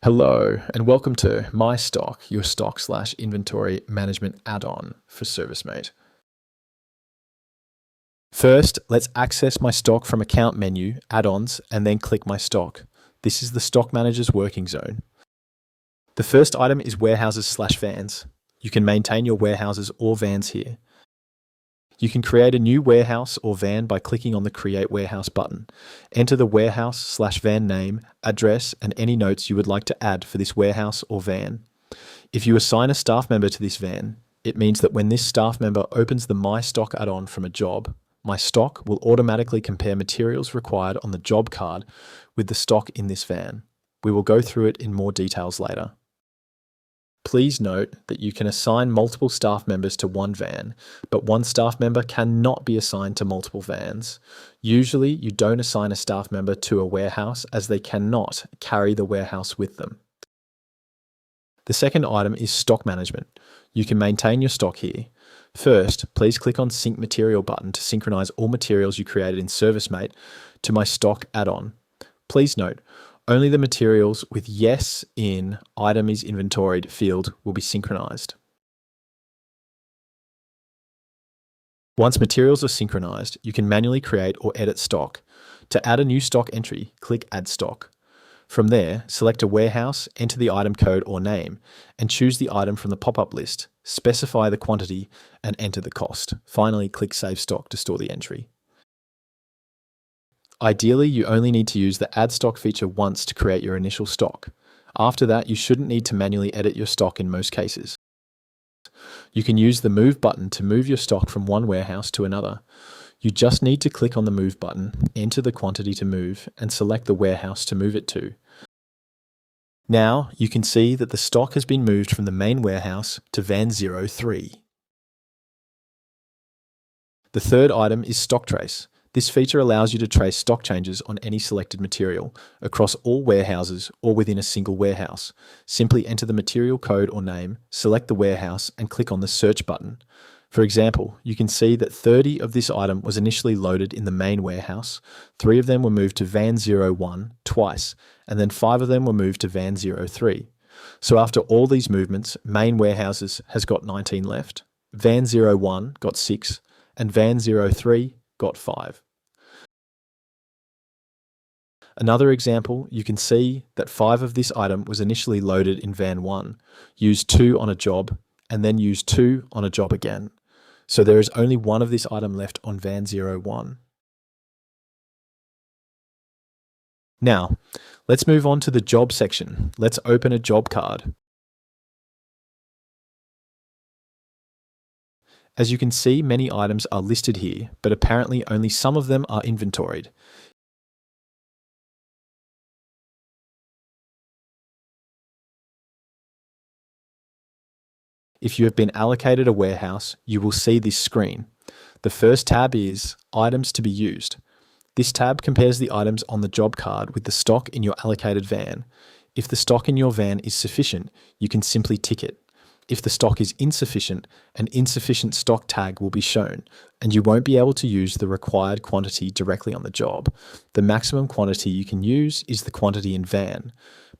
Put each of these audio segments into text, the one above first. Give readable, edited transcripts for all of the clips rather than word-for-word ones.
Hello, and welcome to My Stock, your stock/inventory management add-on for ServiceM8. First, let's access My Stock from Account menu, Add-ons, and then click My Stock. This is the Stock Manager's working zone. The first item is warehouses/vans. You can maintain your warehouses or vans here. You can create a new warehouse or van by clicking on the Create Warehouse button. Enter the warehouse/van name, address, and any notes you would like to add for this warehouse or van. If you assign a staff member to this van, it means that when this staff member opens the My Stock add-on from a job, My Stock will automatically compare materials required on the job card with the stock in this van. We will go through it in more details later. Please note that you can assign multiple staff members to one van, but one staff member cannot be assigned to multiple vans. Usually, you don't assign a staff member to a warehouse as they cannot carry the warehouse with them. The second item is stock management. You can maintain your stock here. First, please click on Sync Material button to synchronize all materials you created in ServiceM8 to My Stock add-on. Please note, only the materials with Yes in Item is Inventoried field will be synchronized. Once materials are synchronized, you can manually create or edit stock. To add a new stock entry, click Add Stock. From there, select a warehouse, enter the item code or name, and choose the item from the pop-up list. Specify the quantity and enter the cost. Finally, click Save Stock to store the entry. Ideally, you only need to use the Add Stock feature once to create your initial stock. After that, you shouldn't need to manually edit your stock in most cases. You can use the Move button to move your stock from one warehouse to another. You just need to click on the Move button, enter the quantity to move, and select the warehouse to move it to. Now, you can see that the stock has been moved from the main warehouse to Van 03. The third item is Stock Trace. This feature allows you to trace stock changes on any selected material across all warehouses or within a single warehouse. Simply enter the material code or name, select the warehouse, and click on the Search button. For example, you can see that 30 of this item was initially loaded in the main warehouse, 3 of them were moved to Van 01 twice, and then 5 of them were moved to Van 03. So after all these movements, main warehouses has got 19 left, Van 01 got 6, and Van 03 got 5. Another example, you can see that 5 of this item was initially loaded in Van 1, used 2 on a job, and then used 2 on a job again. So there is only 1 of this item left on Van 01. Now, let's move on to the job section. Let's open a job card. As you can see, many items are listed here, but apparently only some of them are inventoried. If you have been allocated a warehouse, you will see this screen. The first tab is Items to be used. This tab compares the items on the job card with the stock in your allocated van. If the stock in your van is sufficient, you can simply tick it. If the stock is insufficient, an insufficient stock tag will be shown, and you won't be able to use the required quantity directly on the job. The maximum quantity you can use is the quantity in van.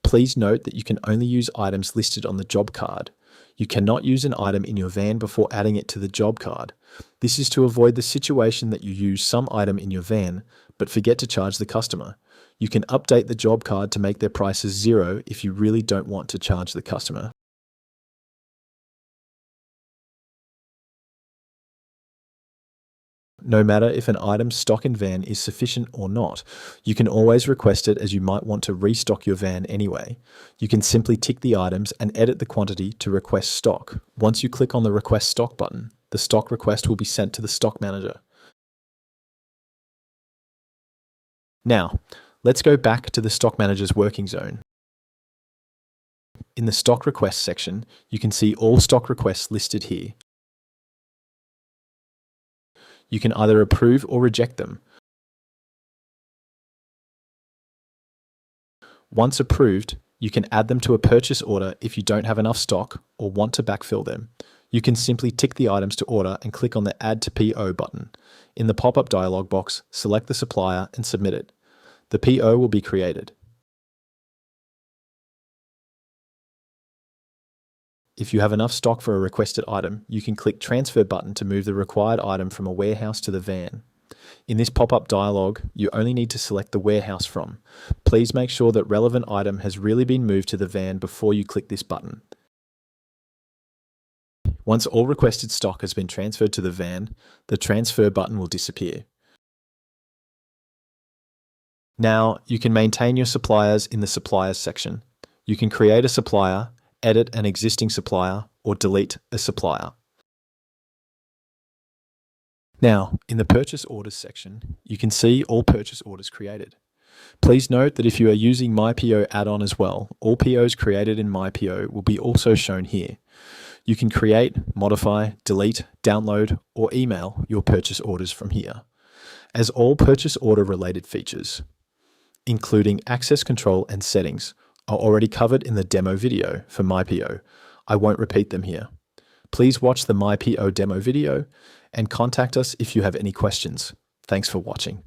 Please note that you can only use items listed on the job card. You cannot use an item in your van before adding it to the job card. This is to avoid the situation that you use some item in your van, but forget to charge the customer. You can update the job card to make their prices 0 if you really don't want to charge the customer. No matter if an item's stock in van is sufficient or not, you can always request it as you might want to restock your van anyway. You can simply tick the items and edit the quantity to request stock. Once you click on the Request Stock button, the stock request will be sent to the Stock Manager. Now, let's go back to the Stock Manager's working zone. In the Stock Requests section, you can see all stock requests listed here. You can either approve or reject them. Once approved, you can add them to a purchase order if you don't have enough stock or want to backfill them. You can simply tick the items to order and click on the Add to PO button. In the pop-up dialog box, select the supplier and submit it. The PO will be created. if you have enough stock for a requested item, you can click Transfer button to move the required item from a warehouse to the van. In this pop-up dialog, you only need to select the warehouse from. Please make sure that relevant item has really been moved to the van before you click this button. Once all requested stock has been transferred to the van, the Transfer button will disappear. Now, you can maintain your suppliers in the Suppliers section. You can create a supplier, edit an existing supplier, or delete a supplier. Now, in the Purchase Orders section, you can see all purchase orders created. Please note that if you are using MyPO add-on as well, all POs created in MyPO will be also shown here. You can create, modify, delete, download, or email your purchase orders from here. As all purchase order related features, including access control and settings, are already covered in the demo video for MyPO, I won't repeat them here. Please watch the MyPO demo video and contact us if you have any questions. Thanks for watching.